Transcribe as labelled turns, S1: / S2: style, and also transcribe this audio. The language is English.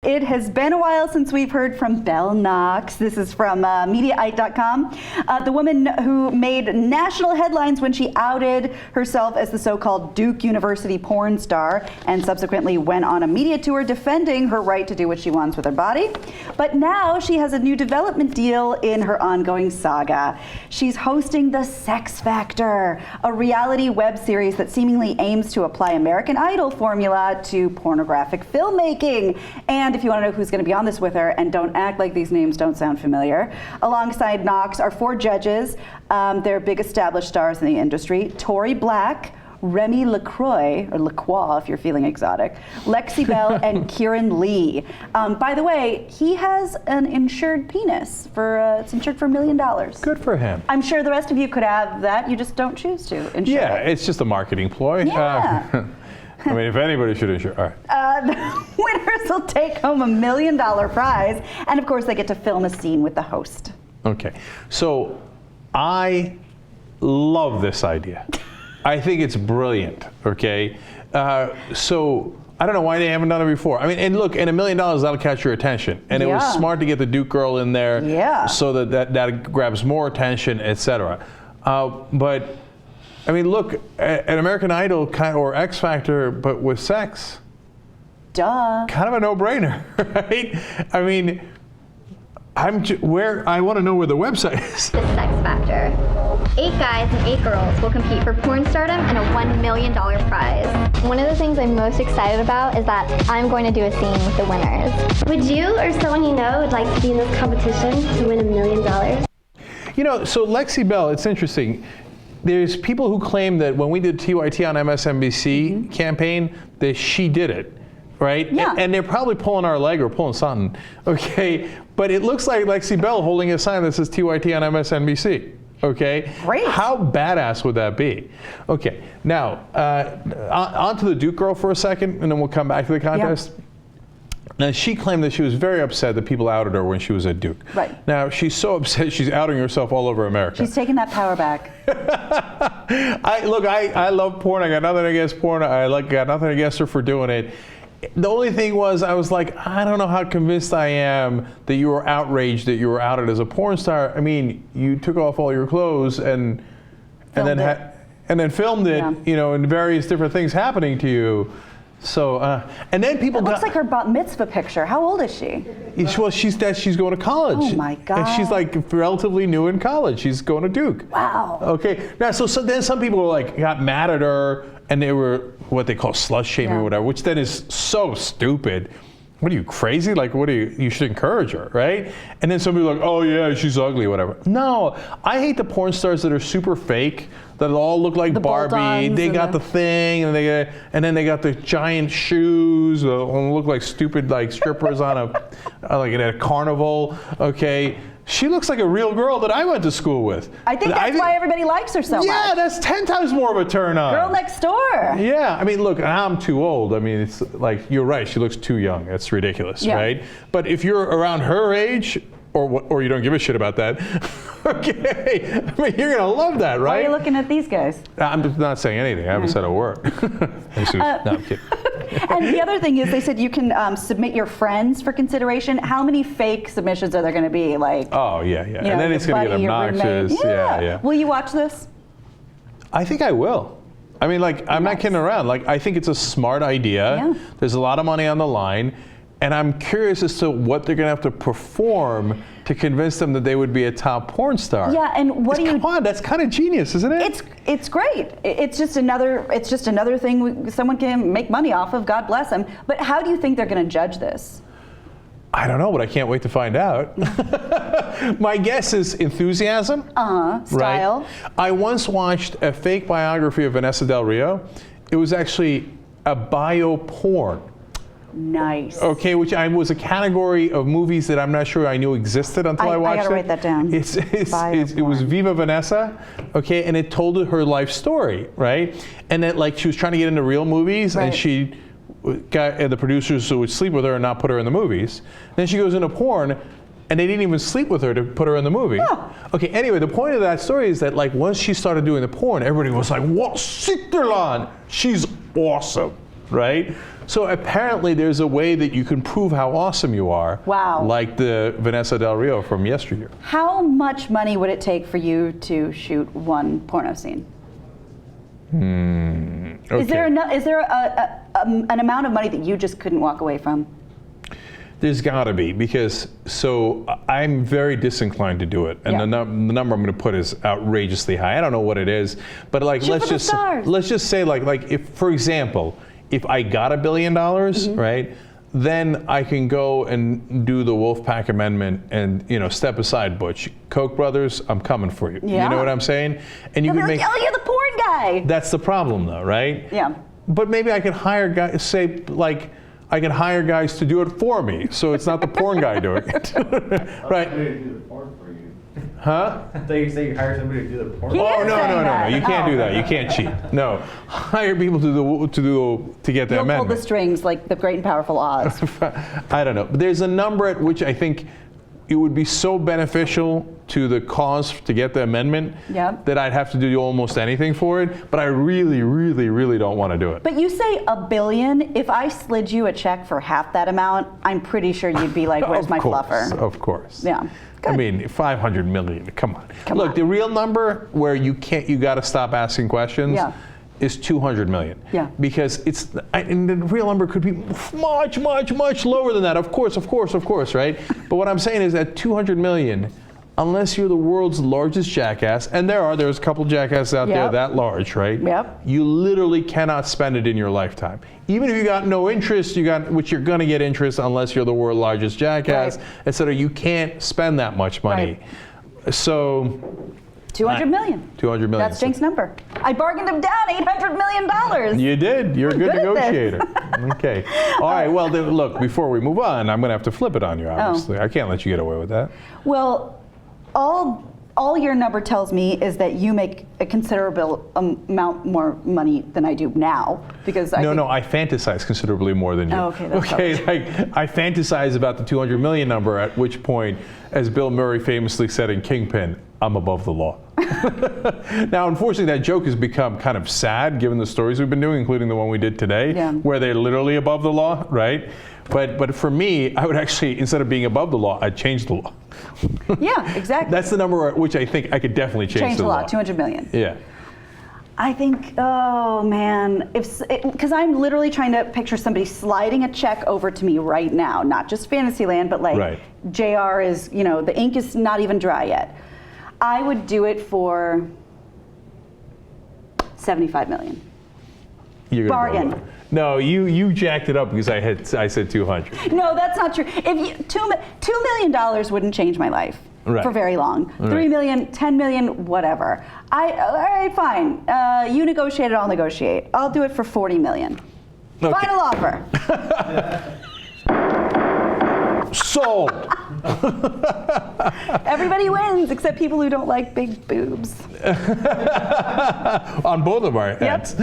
S1: It has been a while since we've heard from Belle Knox. This is from Mediaite.com. The woman who made national headlines when she outed herself as the so-called Duke University porn star and subsequently went on a media tour defending her right to do what she wants with her body. But now she has a new development deal in her ongoing saga. She's hosting The Sex Factor, a reality web series that seemingly aims to apply American Idol formula to pornographic filmmaking. And if you want to know who's going to be on this with her, and don't act like these names don't sound familiar, alongside Knox are 4 judges. They're big established stars in the industry: Tori Black, Remy LaCroix, or Lacroix if you're feeling exotic, Lexi Bell, and Kieran Lee. By the way, he has an insured penis. It's insured for $1 million.
S2: Good for him.
S1: I'm sure the rest of you could have that. You just don't choose to insure it.
S2: It's just a marketing ploy.
S1: Yeah.
S2: I mean, if anybody should insure. All right.
S1: The winners will take home $1 million prize, and of course they get to film a scene with the host.
S2: Okay, so I love this idea. I think it's brilliant, okay? So I don't know why they haven't done it before. I mean, and look, and $1 million, that'll catch your attention. And it was smart to get the Duke girl in there so that grabs more attention, etc. But I mean, look, an American Idol or X Factor, but with sex.
S1: Duh.
S2: Kind of a no-brainer, right? I mean, I want to know where the website is.
S3: The Sex Factor. 8 guys and 8 girls will compete for porn stardom and a $1 million prize. One of the things I'm most excited about is that I'm going to do a scene with the winners.
S4: Would you or someone you know would like to be in this competition to win $1 million?
S2: You know, so Lexi Bell, it's interesting. There's people who claim that when we did TYT on MSNBC campaign, that she did it, right?
S1: Yeah.
S2: And they're probably pulling our leg or pulling something, okay? But it looks like Lexi Bell holding a sign that says TYT on MSNBC, okay?
S1: Great.
S2: How badass would that be? Okay, now, on to the Duke girl for a second, and then we'll come back to the contest. Yeah. Now, she claimed that she was very upset that people outed her when she was at Duke.
S1: Right.
S2: Now, she's so upset she's outing herself all over America.
S1: She's taking that power back.
S2: I love porn. I got nothing against porn. Got nothing against her for doing it. The only thing was, I was like, I don't know how convinced I am that you were outraged that you were outed as a porn star. I mean, you took off all your clothes and then filmed it, you know, and various different things happening to you. So, and then people
S1: looks like her bat mitzvah picture. How old is she?
S2: Well, she's going to college.
S1: Oh my God.
S2: And she's like relatively new in college. She's going to Duke.
S1: Wow.
S2: Okay. Now, so then some people got mad at her, and they were what they call slut shaming or whatever, which then is so stupid. What are you, crazy? Like, you should encourage her, right? And then some people are like, oh yeah, she's ugly, whatever. No, I hate the porn stars that are super fake, that all look like Barbie. They got the thing, and then they got the giant shoes, look like stupid like strippers on at a carnival. Okay. She looks like a real girl that I went to school with.
S1: I think that's why everybody likes her so much.
S2: Yeah, that's 10 times more of a turn on.
S1: Girl next door.
S2: Yeah, I mean, look, I'm too old. I mean, it's like, you're right, she looks too young. That's ridiculous, right? But if you're around her age, or you don't give a shit about that, okay, I mean, you're gonna love that, right?
S1: Why are you looking at these guys?
S2: I'm just not saying anything. I haven't said a word. No, I'm kidding.
S1: And the other thing is, they said you can submit your friends for consideration. How many fake submissions are there going to be? Like,
S2: oh yeah, and then it's going to get obnoxious. Yeah.
S1: Will you watch this?
S2: I think I will. I mean, like, I'm not kidding around. Like, I think it's a smart idea. Yeah. There's a lot of money on the line, and I'm curious as to what they're going to have to perform to convince them that they would be a top porn star.
S1: Yeah, and come
S2: on, that's kind of genius, isn't it?
S1: It's great. It's just another thing someone can make money off of. God bless them. But how do you think they're going to judge this?
S2: I don't know, but I can't wait to find out. My guess is enthusiasm.
S1: Style.
S2: Right? I once watched a fake biography of Vanessa Del Rio. It was actually a bio porn.
S1: Nice.
S2: Okay, which was a category of movies that I'm not sure I knew existed until I watched it. I
S1: gotta write that down.
S2: It was Viva Vanessa, okay, and it told her life story, right? And then, like, she was trying to get into real movies, and she got the producers who would sleep with her and not put her in the movies. Then she goes into porn, and they didn't even sleep with her to put her in the movie. Oh. Okay, anyway, the point of that story is that, like, once she started doing the porn, everybody was like, "What, Sitterland? She's awesome." right? So apparently there's a way that you can prove how awesome you are.
S1: Wow.
S2: Like the Vanessa Del Rio from yesteryear.
S1: How much money would it take for you to shoot one porno scene?
S2: Okay.
S1: Is there an amount of money that you just couldn't walk away from?
S2: There's got to be, because I'm very disinclined to do it, and
S1: Yeah.
S2: the number I'm going to put is outrageously high. I don't know what it is, but like
S1: Shoot for the stars.
S2: let's just say like if, for example, if I got $1 billion, right, then I can go and do the Wolfpack Amendment and step aside, Butch. Koch brothers, I'm coming for you.
S1: Yeah.
S2: You know what I'm saying? And you
S1: They'll
S2: can
S1: be
S2: make.
S1: like, oh, you're the porn guy.
S2: That's the problem, though, right?
S1: Yeah.
S2: But maybe I could hire guys, say, like, I can hire guys to do it for me, so it's not the porn guy doing it. Right?
S5: Somebody to do the porn for you.
S2: Huh?
S5: I thought you said you hire somebody to do the porn.
S1: He
S2: Oh,
S1: is
S2: no,
S1: saying
S2: no, no, no.
S1: that.
S2: You can't
S1: Oh.
S2: do that. You can't cheat. No. Hire people to get the
S1: You'll pull the
S2: amendment.
S1: strings like the great and powerful Oz.
S2: I don't know. But there's a number at which I think it would be so beneficial to the cause to get the amendment
S1: Yep.
S2: that I'd have to do almost anything for it. But I really, really, really don't want to do it.
S1: But you say $1 billion. If I slid you a check for half that amount, I'm pretty sure you'd be like, where's
S2: Of
S1: my
S2: course,
S1: fluffer?
S2: Of course.
S1: Yeah.
S2: I
S1: Good.
S2: mean, 500 million. Come on.
S1: Come
S2: Look,
S1: on.
S2: the real number where you got to stop asking questions
S1: Yeah.
S2: is 200 million.
S1: Yeah.
S2: Because and the real number could be much, much, much lower than that. Of course, right? But what I'm saying is that 200 million, unless you're the world's largest jackass, and there's a couple jackasses out there
S1: Yep.
S2: that large, right?
S1: Yep.
S2: You literally cannot spend it in your lifetime. Even if you got no interest, which you're going to get interest unless you're the world's largest jackass,
S1: Right.
S2: etc. You can't spend that much money. So
S1: 200 million.
S2: 200 million.
S1: That's Jake's number. I bargained him down $800 million.
S2: You did. You're a good
S1: Good at this.
S2: negotiator. Okay. All right. Well, then, look, before we move on, I'm going to have to flip it on you, obviously. I can't let you get away with that.
S1: Well, all your number tells me is that you make a considerable amount more money than I do now, because I think
S2: I fantasize considerably more than you.
S1: Oh, okay, that's
S2: like I fantasize about the 200 million number, at which point, as Bill Murray famously said in Kingpin, I'm above the law. Now, unfortunately, that joke has become kind of sad given the stories we've been doing, including the one we did today,
S1: Yeah.
S2: where they're literally above the law, right? But for me, I would actually, instead of being above the law, I'd change the law.
S1: yeah, exactly.
S2: That's the number at which I think I could definitely change
S1: Changed
S2: the
S1: a
S2: law.
S1: lot, 200 million.
S2: Yeah.
S1: I think, oh man, because I'm literally trying to picture somebody sliding a check over to me right now, not just Fantasyland, but like
S2: Right.
S1: JR is, the ink is not even dry yet. I would do it for 75 million.
S2: You're gonna
S1: Bargain.
S2: go low. No, you jacked it up because I said 200.
S1: No, that's not true. If $2 million wouldn't change my life
S2: Right.
S1: for very long.
S2: Right.
S1: 3 million, 10 million, whatever. All right, fine. You negotiate it, I'll negotiate. I'll do it for 40 million.
S2: Okay.
S1: Final offer.
S2: Sold.
S1: Everybody wins except people who don't like big boobs.
S2: On both of our heads.